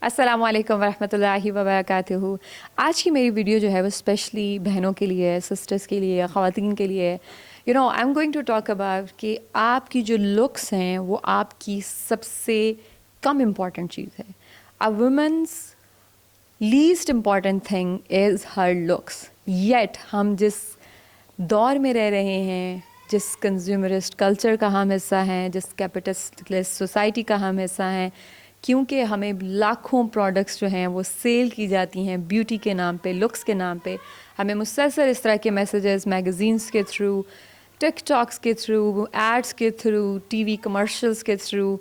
السلام علیکم ورحمۃ اللہ وبرکاتہ. آج کی میری ویڈیو جو ہے وہ اسپیشلی بہنوں کے لیے ہے, سسٹرس کے لیے, خواتین کے لیے. I'm going to talk about کہ آپ کی جو لکس ہیں وہ آپ کی سب سے کم امپورٹنٹ چیز ہے. A woman's least important thing is her looks. Yet ہم جس دور میں رہ رہے ہیں, جس کنزیومرسٹ کلچر کا ہم حصہ ہیں, جس کیپٹلسٹ سوسائٹی کا ہم حصہ ہیں, کیونکہ ہمیں لاکھوں پروڈکٹس جو ہیں وہ سیل کی جاتی ہیں بیوٹی کے نام پہ, لکس کے نام پہ. ہمیں مسلسل اس طرح کے میسیجز میگزینس کے تھرو, ٹک ٹاکس کے تھرو, ایڈس کے تھرو, ٹی وی کمرشلس کے تھرو,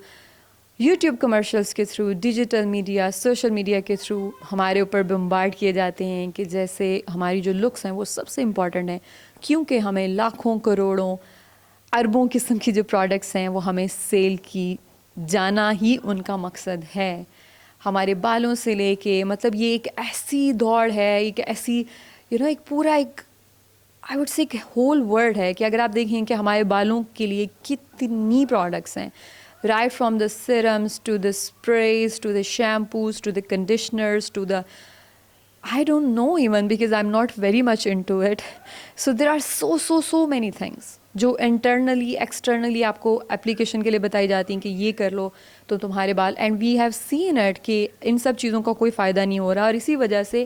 یوٹیوب کمرشلس کے through, digital media, social media کے تھرو ہمارے اوپر بمبارڈ کیے جاتے ہیں کہ جیسے ہماری جو لکس ہیں وہ سب سے امپورٹنٹ ہیں, کیونکہ ہمیں لاکھوں کروڑوں اربوں قسم کی جو پروڈکٹس ہیں وہ ہمیں سیل کی جانا ہی ان کا مقصد ہے. ہمارے بالوں سے لے کے مطلب یہ ایک ایسی دوڑ ہے, ایک ایسی ایک پورا ایک آئی وڈ سے ایک ہول ورلڈ ہے کہ اگر آپ دیکھیں کہ ہمارے بالوں کے لیے کتنی پروڈکٹس ہیں, right from the serums to the sprays to the shampoos to the conditioners to the I don't know even because I'm not very much into it. So there are so many things جو internally externally آپ کو application کے لیے بتائی جاتی ہیں کہ یہ کر لو تو تمہارے بال, and we have seen it کہ ان سب چیزوں کا کوئی فائدہ نہیں ہو رہا, اور اسی وجہ سے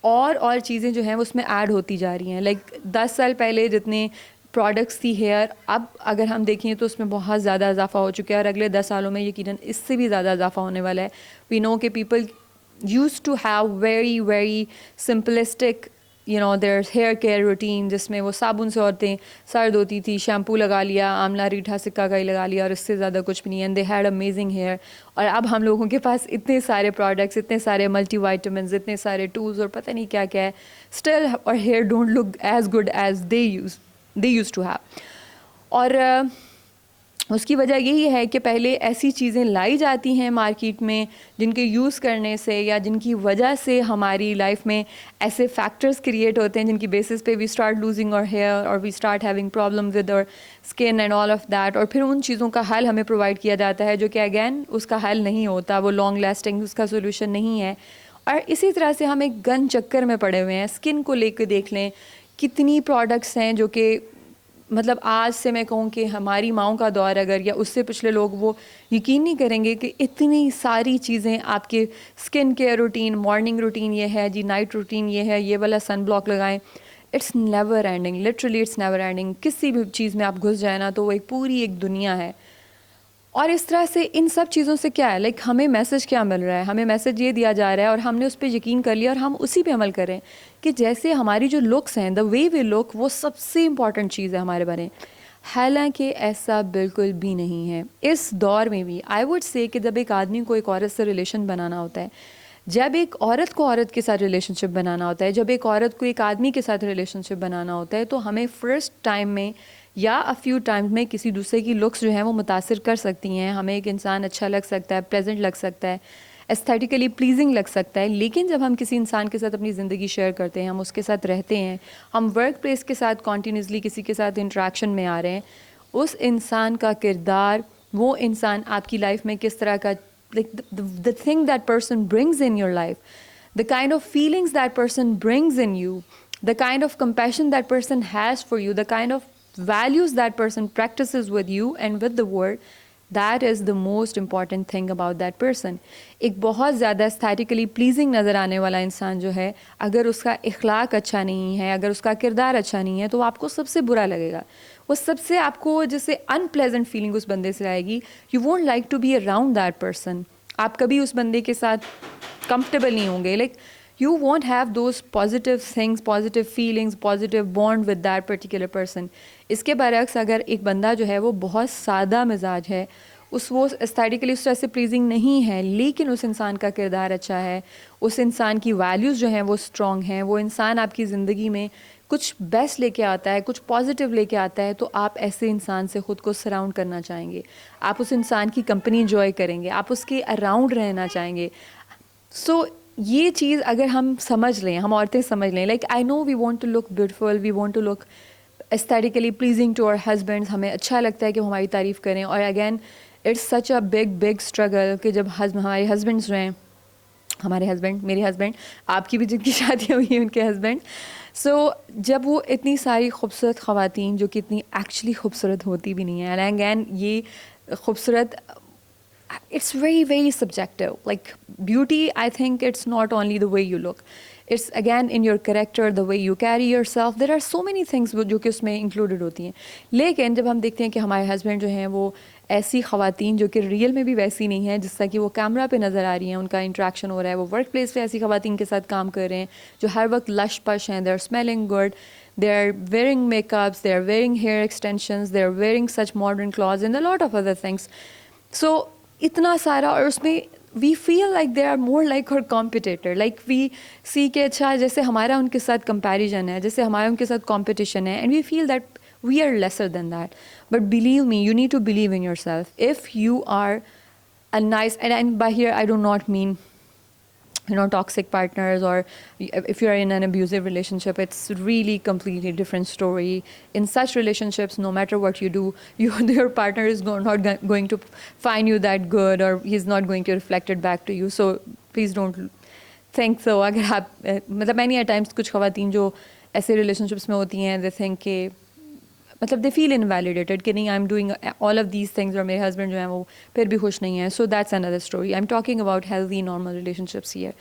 اور چیزیں جو ہیں وہ اس میں ایڈ ہوتی جا رہی ہیں. لائک 10 سال پہلے جتنے پروڈکٹس تھی ہیئر, اب اگر ہم دیکھیں تو اس میں بہت زیادہ اضافہ ہو چکا ہے, اور اگلے 10 سالوں میں یقیناً اس سے بھی زیادہ اضافہ ہونے والا ہے. وی نو کہ people used to have very simplistic their hair care routine, جس میں وہ صابن سے عورتیں سر دھوتی تھی, شیمپو لگا لیا, آملہ ریٹھا سکہ کا ہی لگا لیا, اور اس سے زیادہ کچھ بھی نہیں, and they had amazing hair. اور اب ہم لوگوں کے پاس اتنے سارے پروڈکٹس, اتنے سارے ملٹی وائٹامنز, اتنے سارے ٹولز اور پتہ نہیں کیا کیا ہے, still our hair don't look as good as they used to have. اور اس کی وجہ یہی ہے کہ پہلے ایسی چیزیں لائی جاتی ہیں مارکیٹ میں جن کے یوز کرنے سے یا جن کی وجہ سے ہماری لائف میں ایسے فیکٹرز کریٹ ہوتے ہیں جن کی بیسس پہ we start losing our hair, our we start having problem with our skin and all of that. اور پھر ان چیزوں کا حل ہمیں پرووائڈ کیا جاتا ہے جو کہ اگین اس کا حل نہیں ہوتا, وہ لانگ لاسٹنگ اس کا سولوشن نہیں ہے. اور اسی طرح سے ہم ایک گن چکر میں پڑے ہوئے ہیں. اسکن کو لے کے دیکھ لیں کتنی پروڈکٹس ہیں جو کہ مطلب آج سے میں کہوں کہ ہماری ماؤں کا دور اگر یا اس سے پچھلے لوگ وہ یقین نہیں کریں گے کہ اتنی ساری چیزیں آپ کے skin care routine, morning routine یہ ہے جی, نائٹ روٹین یہ ہے, یہ والا سن بلاک لگائیں. It's never ending, literally it's never ending. کسی بھی چیز میں آپ گھس جائیں نا تو وہ ایک پوری ایک دنیا ہے. اور اس طرح سے ان سب چیزوں سے کیا ہے, لائک ہمیں میسج کیا مل رہا ہے, ہمیں میسج یہ دیا جا رہا ہے اور ہم نے اس پہ یقین کر لیا اور ہم اسی پہ عمل کریں کہ جیسے ہماری جو لکس ہیں, دا وے وی لک, وہ سب سے امپورٹنٹ چیز ہے ہمارے بارے. حالانکہ ایسا بالکل بھی نہیں ہے. اس دور میں بھی آئی وڈ سے کہ جب ایک آدمی کو ایک عورت سے ریلیشن بنانا ہوتا ہے, جب ایک عورت کو عورت کے ساتھ ریلیشن شپ بنانا ہوتا ہے, جب ایک عورت کو ایک آدمی کے ساتھ ریلیشن شپ بنانا ہوتا ہے, تو ہمیں فرسٹ ٹائم میں یا فیو ٹائمز میں کسی دوسرے کی لکس جو ہیں وہ متاثر کر سکتی ہیں. ہمیں ایک انسان اچھا لگ سکتا ہے, پلیزنٹ لگ سکتا ہے, ایستھیٹیکلی پلیزنگ لگ سکتا ہے, لیکن جب ہم کسی انسان کے ساتھ اپنی زندگی شیئر کرتے ہیں, ہم اس کے ساتھ رہتے ہیں, ہم ورک پلیس کے ساتھ کنٹینیوسلی کسی کے ساتھ انٹریکشن میں آ رہے ہیں, اس انسان کا کردار, وہ انسان آپ کی لائف میں کس طرح کا, the thing that person brings in your life, the kind of feelings that person brings in you, the kind of compassion that person has for you, the kind of values that person practices with you and with the world, that is the most important thing about that person. ایک بہت زیادہ ایستھیٹیکلی pleasing نظر آنے والا انسان جو ہے, اگر اس کا اخلاق اچھا نہیں ہے, اگر اس کا کردار اچھا نہیں ہے, تو آپ کو سب سے برا لگے گا. وہ سب سے آپ کو جیسے ان پلیزنٹ فیلنگ اس بندے سے آئے گی. You won't like to be around that person. آپ کبھی اس بندے کے ساتھ کمفرٹیبل نہیں ہوں گے. Like you won't have those positive things, positive feelings, positive bond with that particular person. اس کے برعکس اگر ایک بندہ جو ہے وہ بہت سادہ مزاج ہے, وہ اسٹیٹیکلی اس طرح سے پلیزنگ نہیں ہے, لیکن اس انسان کا کردار اچھا ہے, اس انسان کی ویلیوز جو ہیں وہ اسٹرانگ ہیں, وہ انسان آپ کی زندگی میں کچھ بیسٹ لے کے آتا ہے, کچھ پازیٹیو لے کے آتا ہے, تو آپ ایسے انسان سے خود کو سراؤنڈ کرنا چاہیں گے, آپ اس انسان کی کمپنی انجوائے کریں گے, آپ اس کے اراؤنڈ رہنا چاہیں گے. سو یہ چیز اگر ہم سمجھ لیں, ہم عورتیں سمجھ لیں, like I know we want to look beautiful, we want to look aesthetically pleasing to our husband, ہمیں اچھا لگتا ہے کہ وہ ہماری تعریف کریں. اور again it's such a big struggle کہ جب ہمارے ہسبینڈس جو ہیں ہمارے ہسبینڈ، میرے ہسبینڈ، آپ کی بھی جن کی شادی ہوئی ہیں ان کے ہسبینڈ. سو جب وہ اتنی ساری خوبصورت خواتین جو کہ اتنی ایکچولی خوبصورت ہوتی بھی نہیں ہیں، اینڈ اگین یہ خوبصورت it's very very subjective. Like beauty, I think it's not only the way you look, it's again in your character, the way you carry yourself. There are so many things جو کہ اس میں included ہوتی ہیں. لیکن جب ہم دیکھتے ہیں کہ ہمارے ہسبینڈ جو ہیں وہ ایسی خواتین جو کہ ریئل میں بھی ویسی نہیں ہیں جس طرح کہ وہ کیمرہ پہ نظر آ رہی ہیں، ان کا انٹریکشن ہو رہا ہے، وہ ورک پلیس پہ ایسی خواتین کے ساتھ کام کر رہے ہیں جو ہر وقت لش پش ہیں، they are smiling good, they are wearing makeups, they are wearing hair extensions, they are wearing such modern clothes and a lot of other things. So اتنا سارا، اور اس میں we feel like they are more like our competitor, like we see کہ اچھا جیسے ہمارا ان کے ساتھ کمپیریزن ہے، جیسے ہمارا ان کے ساتھ کمپٹیشن ہے، and we feel that we are lesser than that. But believe me, you need to believe in yourself. If you are a nice, and by here I do not mean toxic partners, or if you are in an abusive relationship, it's really completely different story. In such relationships, no matter what you do, your partner is not going to find you that good, or he's not going to reflect it back to you. So please don't think so. اگر آپ مطلب many a times کچھ خواتین جو ایسے relation ships میں ہوتی ہیں، they think کہ مطلب دے فیل انویلیڈیٹڈ کہ نہیں I am doing all of these things, اور میرے ہسبینڈ جو ہیں وہ پھر بھی خوش نہیں ہیں. So that's another story. I am talking about healthy normal relationships here.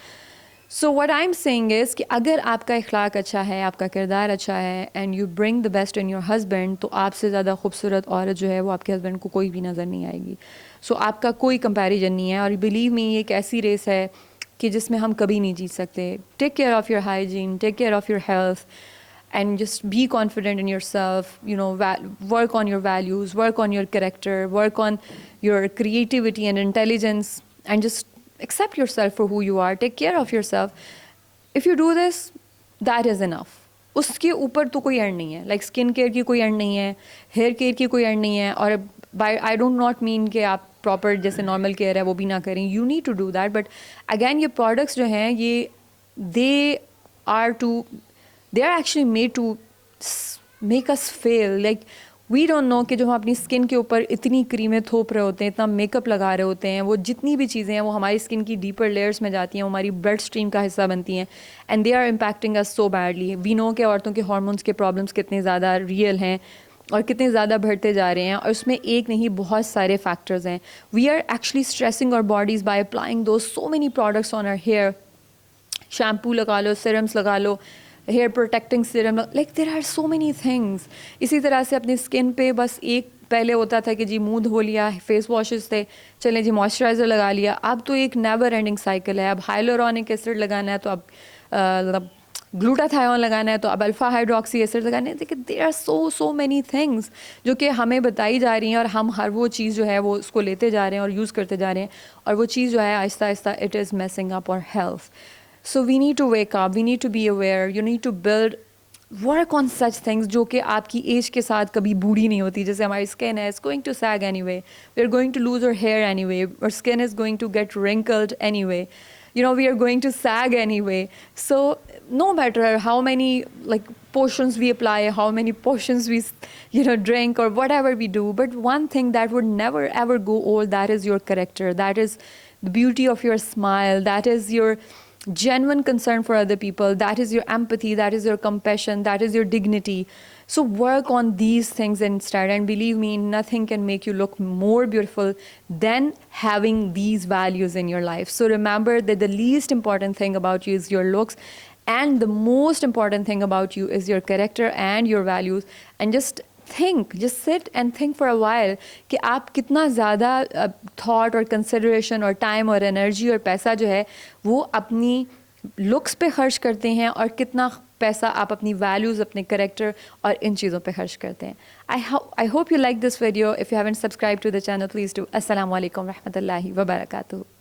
So what I am saying is کہ اگر آپ کا اخلاق اچھا ہے، آپ کا کردار اچھا ہے، and you bring the best in your husband, تو آپ سے زیادہ خوبصورت عورت جو ہے وہ آپ کے ہسبینڈ کو کوئی بھی نظر نہیں آئے گی. سو آپ کا کوئی کمپیریزن نہیں ہے. اور بلیو می، یہ ایک ایسی ریس ہے کہ جس میں ہم کبھی نہیں جیت سکتے. Take care of your hygiene, take care of your health, and just be confident in yourself, work on your values, work on your character, work on your creativity and intelligence, and just accept yourself for who you are. Take care of yourself. If you do this, that is enough. اس کے اوپر تو کوئی ارن نہیں ہے. Like skin care کی کوئی ارن نہیں ہے، ہیئر کیئر کی کوئی ارن نہیں ہے. اور آئی ڈونٹ ناٹ مین کہ آپ پراپر جیسے نارمل کیئر ہے وہ بھی نہ کریں. You need to do that. But again یہ پروڈکٹس جو ہیں یہ they are actually made to make us fail. Like we don't know کہ جو ہم اپنی اسکن کے اوپر اتنی کریمیں تھوپ رہے ہوتے ہیں، اتنا میک اپ لگا رہے ہوتے ہیں، وہ جتنی بھی چیزیں ہیں وہ ہماری اسکن کی ڈیپر لیئرس میں جاتی ہیں، وہ ہماری بلڈ اسٹریم کا حصہ بنتی ہیں، and they are impacting us so badly. We know کہ عورتوں کے ہارمونس کے پرابلمس کتنے زیادہ ریئل ہیں اور کتنے زیادہ بڑھتے جا رہے ہیں، اور اس میں ایک نہیں بہت سارے فیکٹرز ہیں. We are actually stressing our bodies by applying those so many products on our hair. Shampoo لگا لو، سیرمس لگا لو، hair protecting serum, like there are so many things. اسی طرح سے اپنی اسکن پہ بس ایک پہلے ہوتا تھا کہ جی منہ دھو لیا، فیس واشز تھے، چلیں جی موئسچرائزر لگا لیا. اب تو ایک نیور اینڈنگ سائیکل ہے. اب ہائلورونک ایسڈ لگانا ہے تو اب گلوٹاتھائون لگانا ہے تو اب الفا ہائیڈروکسی ایسڈ لگانا ہے. دیکھیں there are so many things جو کہ ہمیں بتائی جا رہی ہیں، اور ہم ہر وہ چیز جو ہے وہ اس کو لیتے جا رہے ہیں اور یوز کرتے جا رہے ہیں، اور وہ چیز جو ہے آہستہ آہستہ اٹ از میسنگ اپ اور health. So we need to wake up, we need to be aware, you need to work on such things جو کہ آپ کی ایج کے ساتھ کبھی بوڑھی نہیں ہوتی. جیسے ہماری اسکن ہے, it's going to sag anyway, we're going to lose our hair anyway, our skin is going to get wrinkled anyway, we are going to sag anyway. So no matter how many potions we apply, how many potions we drink or whatever we do, but one thing that would never ever go old, that is your character, that is the beauty of your smile, that is your genuine concern for other people, that is your empathy, that is your compassion, that is your dignity. So work on these things instead, and believe me, nothing can make you look more beautiful than having these values in your life. So remember that the least important thing about you is your looks, and the most important thing about you is your character and your values. And just sit and think for a while کہ آپ کتنا زیادہ thought اور consideration اور time اور energy اور پیسہ جو ہے وہ اپنی لکس پہ خرچ کرتے ہیں، اور کتنا پیسہ آپ اپنی ویلیوز، اپنے کریکٹر اور ان چیزوں پہ خرچ کرتے ہیں. I hope you like this video. If you haven't subscribed to the channel, please do. السلام علیکم ورحمۃ اللہ وبرکاتہ.